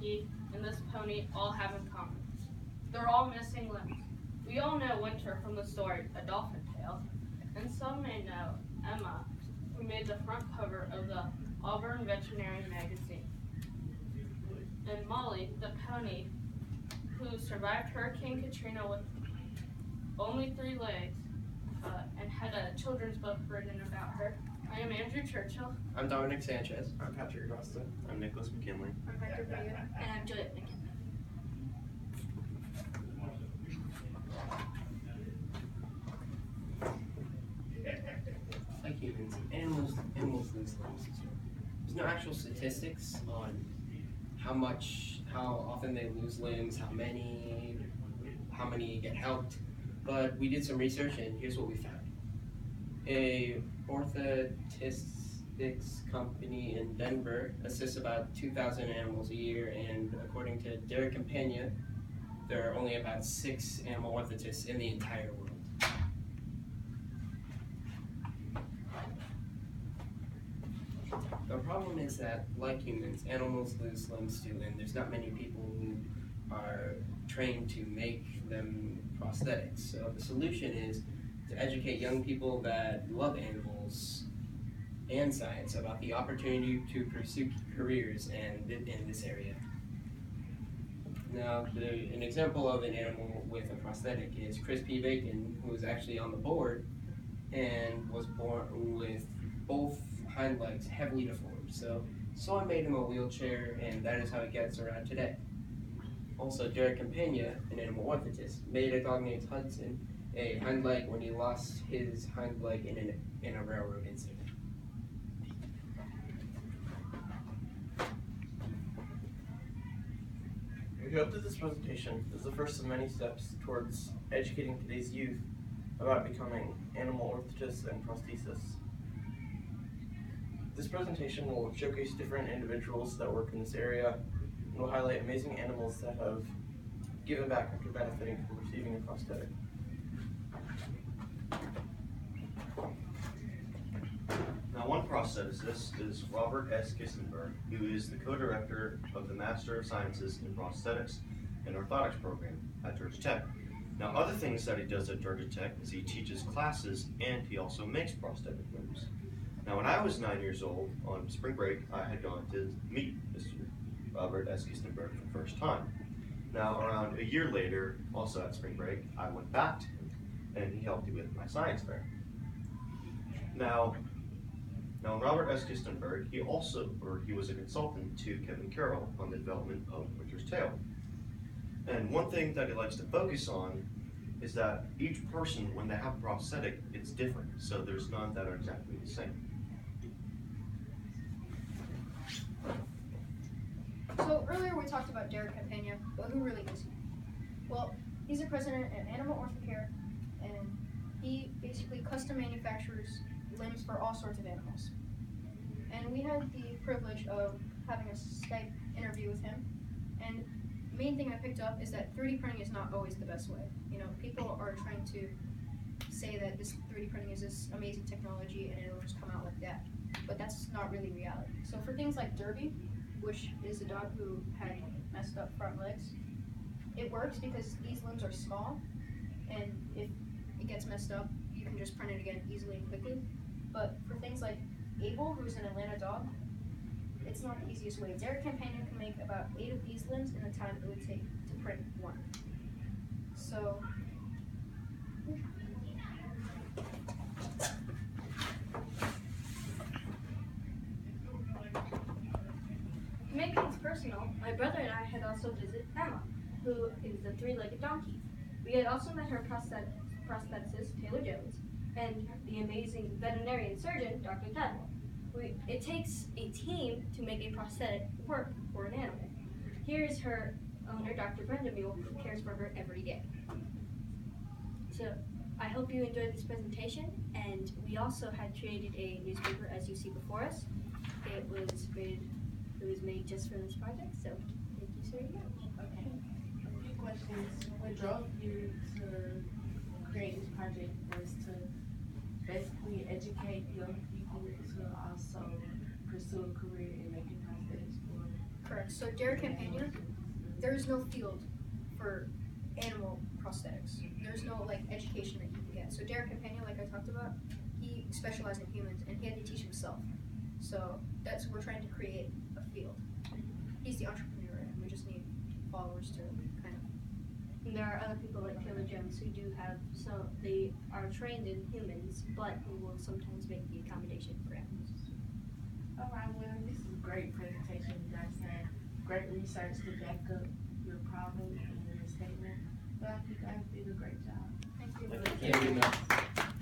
donkey, and this pony all have in common. They're all missing limbs. We all know Winter from the story A Dolphin Tale, and some may know Emma, who made the front cover of the Auburn Veterinary Magazine, and Molly, the pony, who survived Hurricane Katrina with only 3 legs, and had a children's book written about her. I am Andrew Churchill. I'm Dominic Sanchez. I'm Patrick Augusta. I'm Nicholas McKinley. I'm Hector Vega. And I'm Juliet McKinley. Like humans, animals lose limbs. There's no actual statistics on how often they lose limbs, how many get helped, but we did some research and here's what we found. A orthotistics company in Denver assists about 2,000 animals a year, and according to Derek and Pena, there are only about 6 animal orthotists in the entire world. The problem is that, like humans, animals lose limbs too, and there's not many people who are trained to make them prosthetics. So the solution is to educate young people that love animals and science about the opportunity to pursue careers in this area. Now, an example of an animal with a prosthetic is Chris P. Bacon, who was actually on the board and was born with both hind legs heavily deformed. So I made him a wheelchair, and that is how he gets around today. Also, Derek Campagna, an animal orthotist, made a dog named Hudson a hind leg when he lost his hind leg in a railroad incident. We hope that this presentation is the first of many steps towards educating today's youth about becoming animal orthotists and prosthetists. This presentation will showcase different individuals that work in this area and will highlight amazing animals that have given back after benefiting from receiving a prosthetic. Now, one prosthetist is Robert S. Kistenberg, who is the co-director of the Master of Sciences in Prosthetics and Orthotics program at Georgia Tech. Now, other things that he does at Georgia Tech is he teaches classes and he also makes prosthetic limbs. Now, when I was 9 years old, on spring break, I had gone to meet Mr. Robert S. Kistenberg for the first time. Now, around a year later, also at spring break, I went back to him and he helped me with my science fair. Now Robert S. Kistenberg, he was a consultant to Kevin Carroll on the development of Winter's Tale. And one thing that he likes to focus on is that each person, when they have a prosthetic, it's different. So there's none that are exactly the same. So earlier we talked about Derek Campagna, but who really is he? Well, he's a president at Animal Orthocare, and he basically custom manufactures limbs for all sorts of animals. And we had the privilege of having a Skype interview with him, and the main thing I picked up is that 3D printing is not always the best way. You know, people are trying to say that this 3D printing is this amazing technology and it'll just come out like that, but that's not really reality. So for things like Derby, which is a dog who had messed up front legs, it works because these limbs are small, and if it gets messed up, you can just print it again easily and quickly. But for things like Abel, who's an Atlanta dog, it's not the easiest way. Derek Campagna can make about 8 of these limbs in the time it would take to print one. So, To make things personal, my brother and I had also visited Emma, who is a 3-legged donkey. We had also met her prostheticist, Taylor Jones, and the amazing veterinarian surgeon, Dr. Tadwell. It takes a team to make a prosthetic work for an animal. Here is her owner, Dr. Brenda Mule, who cares for her every day. So I hope you enjoyed this presentation, and we also had created a newspaper, as you see before us. It was made just for this project, so thank you so much. Okay. A few questions. What drove you to create this project was to basically educate young people to also pursue a career in making prosthetics for. correct. So Derek Campagna, there is no field for animal prosthetics. There's no like education that you can get. So Derek Campagna, like I talked about, he specialized in humans and he had to teach himself. So we're trying to create a field. He's the entrepreneur and we just need followers to kind of. And there are other people like Taylor Jones who do have, so they are trained in humans, but who will sometimes make the accommodation for animals. All right, well, this is a great presentation you guys had. Great research to back up your problem and your statement. But I think you guys did a great job. Thank you. Thank you. Thank you.